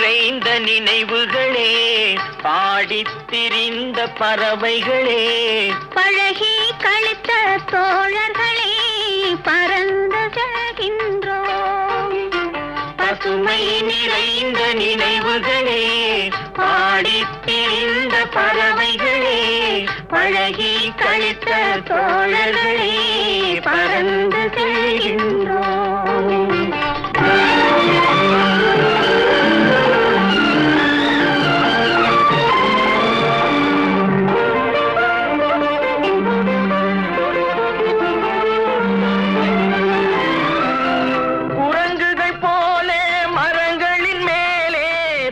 நிறைந்த நினைவுகளே, பாடித் திரிந்த பறவைகளே, பழகி கழித்த தோழர்களே, பறந்து செல்கின்றோம். பசுமை நிறைந்த நினைவுகளே, பாடித் திரிந்த பறவைகளே, பழகி கழித்த தோழர்களே, பறந்து செல்கின்றோம். குரங்குகள் போல மரங்களின் மேலே